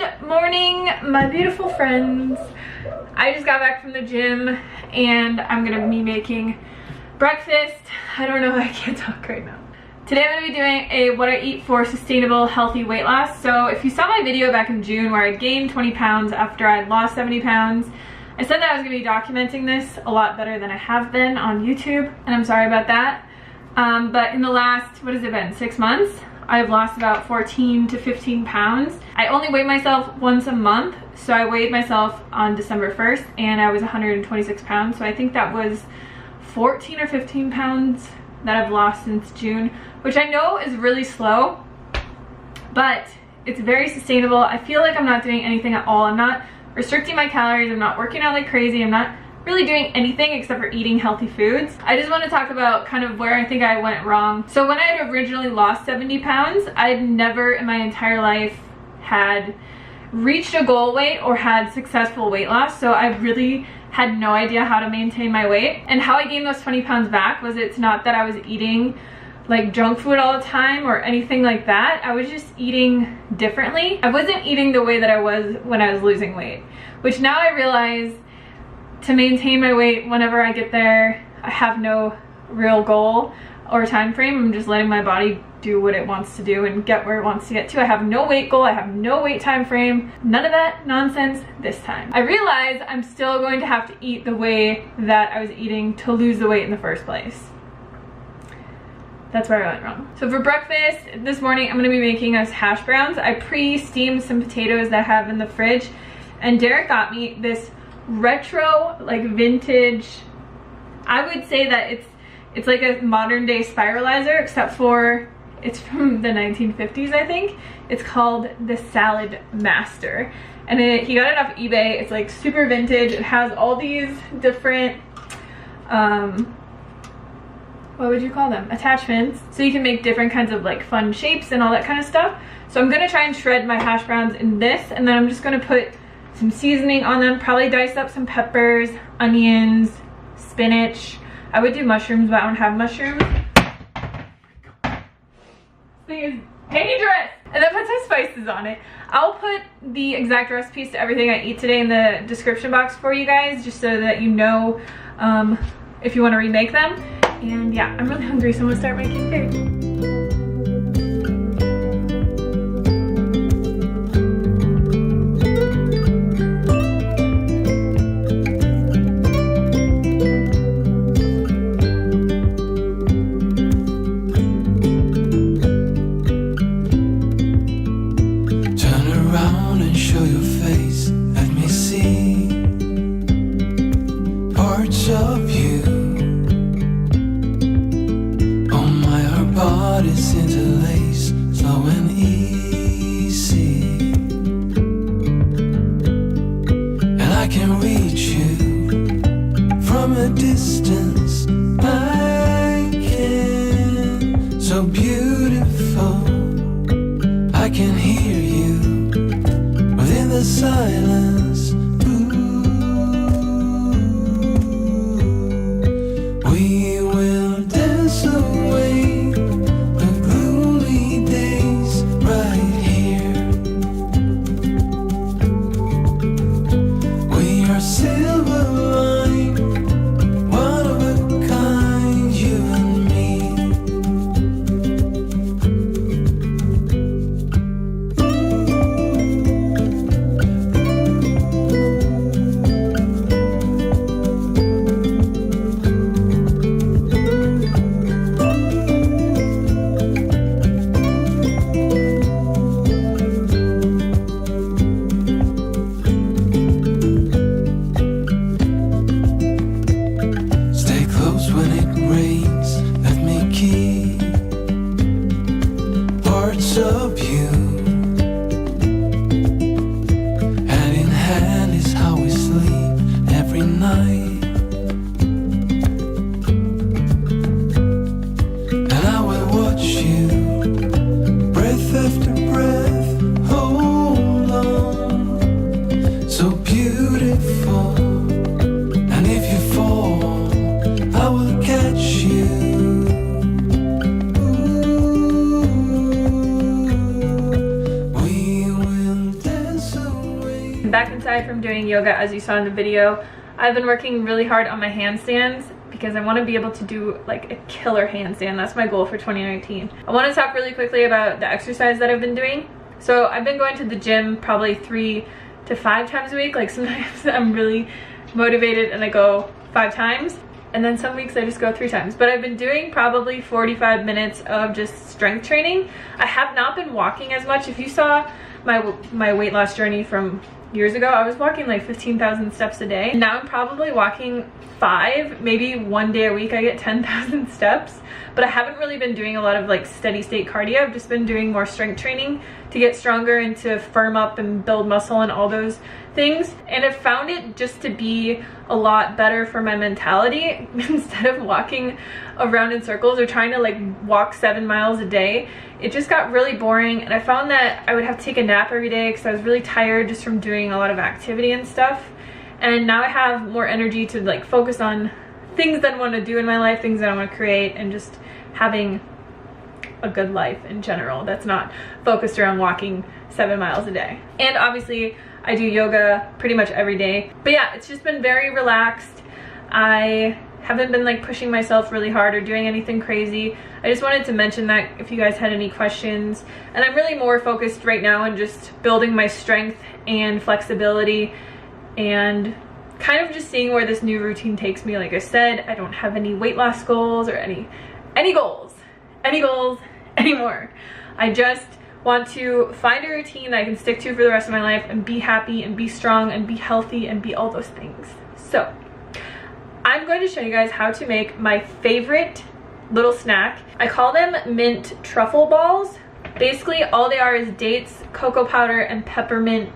Good morning, my beautiful friends. I just got back from the gym and I'm gonna be making breakfast. I don't know, I can't talk right now. Today I'm gonna be doing a what I eat for sustainable healthy weight loss. So if you saw my video back in June where I gained 20 pounds after I'd lost 70 pounds, I said that I was gonna be documenting this a lot better than I have been on YouTube, and I'm sorry about that. But in the last, what has it been, 6 months? I've lost about 14 to 15 pounds. I only weigh myself once a month, so I weighed myself on December 1st and I was 126 pounds. So I think that was 14 or 15 pounds that I've lost since June, which I know is really slow, but it's very sustainable. I feel like I'm not doing anything at all. I'm not restricting my calories. I'm not working out like crazy. I'm not really doing anything except for eating healthy foods. I just want to talk about kind of where I think I went wrong. So when I had originally lost 70 pounds, I'd never in my entire life had reached a goal weight or had successful weight loss. So I really had no idea how to maintain my weight. And how I gained those 20 pounds back was, it's not that I was eating like junk food all the time or anything like that. I was just eating differently. I wasn't eating the way that I was when I was losing weight, which now I realize to maintain my weight whenever I get there, I have no real goal or time frame. I'm just letting my body do what it wants to do and get where it wants to get to. I have no weight goal, I have no weight time frame, none of that nonsense this time. I realize I'm still going to have to eat the way that I was eating to lose the weight in the first place. That's where I went wrong. So for breakfast this morning, I'm gonna be making us hash browns. I pre-steamed some potatoes that I have in the fridge, and Derek got me this retro, like vintage, I would say that it's like a modern day spiralizer, except for it's from the 1950s, I think. It's called the Salad Master, and he got it off eBay. It's like super vintage. It has all these different what would you call them, attachments, so you can make different kinds of like fun shapes and all that kind of stuff. So I'm gonna try and shred my hash browns in this, and then I'm just gonna put some seasoning on them, probably dice up some peppers, onions, spinach. I would do mushrooms, but I don't have mushrooms. This thing is dangerous! And then put some spices on it. I'll put the exact recipes to everything I eat today in the description box for you guys, just so that you know if you want to remake them. And yeah, I'm really hungry, so I'm gonna start making food. back inside from doing yoga, as you saw in the video. I've been working really hard on my handstands because I want to be able to do like a killer handstand. That's my goal for 2019. I want to talk really quickly about the exercise that I've been doing. So I've been going to the gym probably 3 to 5 times a week. Like sometimes I'm really motivated and I go 5 times, and then some weeks I just go 3 times. But I've been doing probably 45 minutes of just strength training. I have not been walking as much. If you saw my weight loss journey from years ago, I was walking like 15,000 steps a day. Now I'm probably walking 5, maybe 1 day a week I get 10,000 steps. But I haven't really been doing a lot of like steady state cardio. I've just been doing more strength training to get stronger and to firm up and build muscle and all those things. And I've found it just to be a lot better for my mentality. Instead of walking around in circles or trying to like walk 7 miles a day, it just got really boring. And I found that I would have to take a nap every day because I was really tired just from doing a lot of activity and stuff. And now I have more energy to like focus on things that I want to do in my life, things that I want to create, and just having a good life in general that's not focused around walking 7 miles a day. And obviously I do yoga pretty much every day. But yeah, it's just been very relaxed. I haven't been like pushing myself really hard or doing anything crazy. I just wanted to mention that if you guys had any questions. And I'm really more focused right now on just building my strength and flexibility and kind of just seeing where this new routine takes me. Like I said, I don't have any weight loss goals or any goals anymore. I just want to find a routine that I can stick to for the rest of my life and be happy and be strong and be healthy and be all those things. So I'm going to show you guys how to make my favorite little snack. I call them mint truffle balls. Basically all they are is dates, cocoa powder, and peppermint,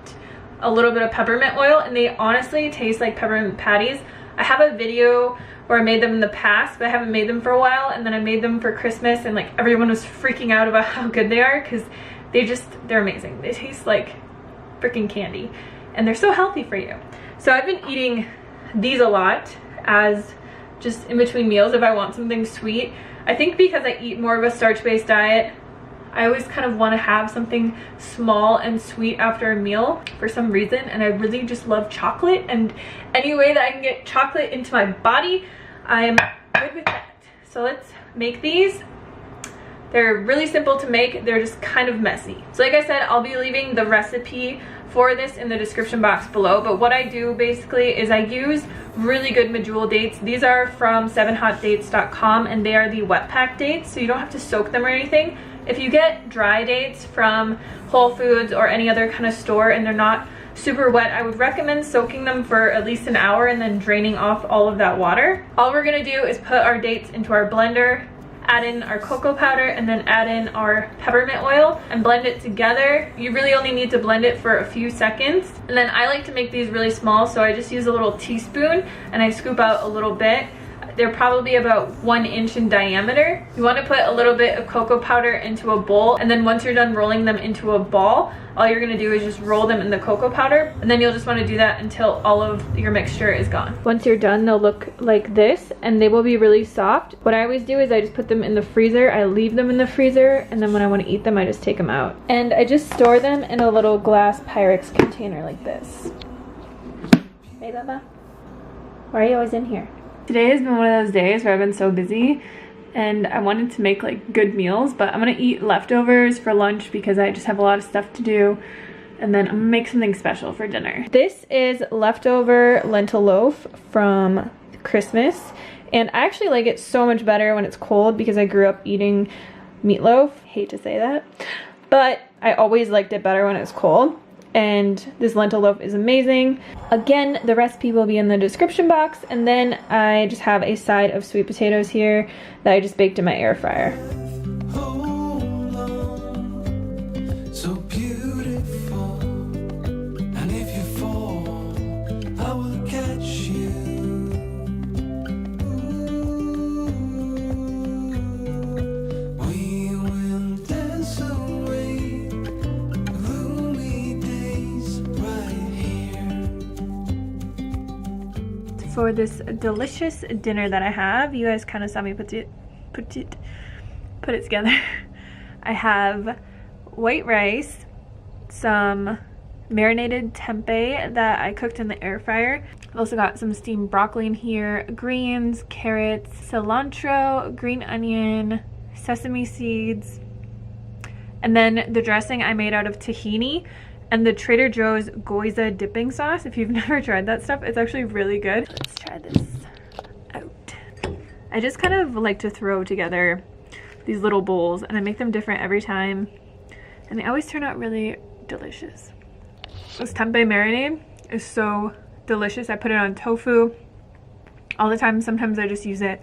a little bit of peppermint oil, and they honestly taste like peppermint patties. I have a video where I made them in the past, but I haven't made them for a while, and then I made them for Christmas, and like everyone was freaking out about how good they are because they're amazing. They taste like freaking candy and they're so healthy for you. So I've been eating these a lot as just in between meals if I want something sweet. I think because I eat more of a starch-based diet, I always kind of want to have something small and sweet after a meal for some reason, and I really just love chocolate, and any way that I can get chocolate into my body, I'm good with that. So let's make these. They're really simple to make. They're just kind of messy. So like I said, I'll be leaving the recipe for this in the description box below, but what I do basically is I use really good medjool dates. These are from 7hotdates.com, and they are the wet pack dates, so you don't have to soak them or anything. If you get dry dates from Whole Foods or any other kind of store and they're not super wet, I would recommend soaking them for at least an hour and then draining off all of that water. All we're gonna do is put our dates into our blender, add in our cocoa powder, and then add in our peppermint oil and blend it together. You really only need to blend it for a few seconds. And then I like to make these really small, so I just use a little teaspoon and I scoop out a little bit. They're probably about 1 inch in diameter. You want to put a little bit of cocoa powder into a bowl, and then once you're done rolling them into a ball, all you're going to do is just roll them in the cocoa powder, and then you'll just want to do that until all of your mixture is gone. Once you're done, they'll look like this, and they will be really soft. What I always do is I just put them in the freezer. I leave them in the freezer, and then when I want to eat them, I just take them out. And I just store them in a little glass Pyrex container like this. Hey, Baba. Why are you always in here? Today has been one of those days where I've been so busy and I wanted to make like good meals, but I'm gonna eat leftovers for lunch because I just have a lot of stuff to do, and then I'm gonna make something special for dinner. This is leftover lentil loaf from Christmas, and I actually like it so much better when it's cold because I grew up eating meatloaf. Hate to say that, but I always liked it better when it's cold. And this lentil loaf is amazing. Again, the recipe will be in the description box, and then I just have a side of sweet potatoes here that I just baked in my air fryer. For this delicious dinner that I have, you guys kind of saw me put it together. I have white rice, some marinated tempeh that I cooked in the air fryer. I've also got some steamed broccoli in here, greens, carrots, cilantro, green onion, sesame seeds, and then the dressing I made out of tahini and the Trader Joe's Goiza dipping sauce. If you've never tried that stuff, it's actually really good. Let's try this out. I just kind of like to throw together these little bowls, and I make them different every time, and they always turn out really delicious. This tempeh marinade is so delicious. I put it on tofu all the time. Sometimes I just use it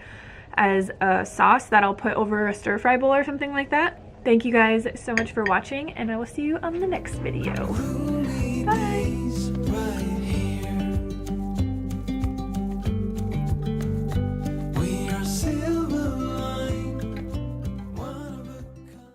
as a sauce that I'll put over a stir fry bowl or something like that. Thank you guys so much for watching, and I will see you on the next video.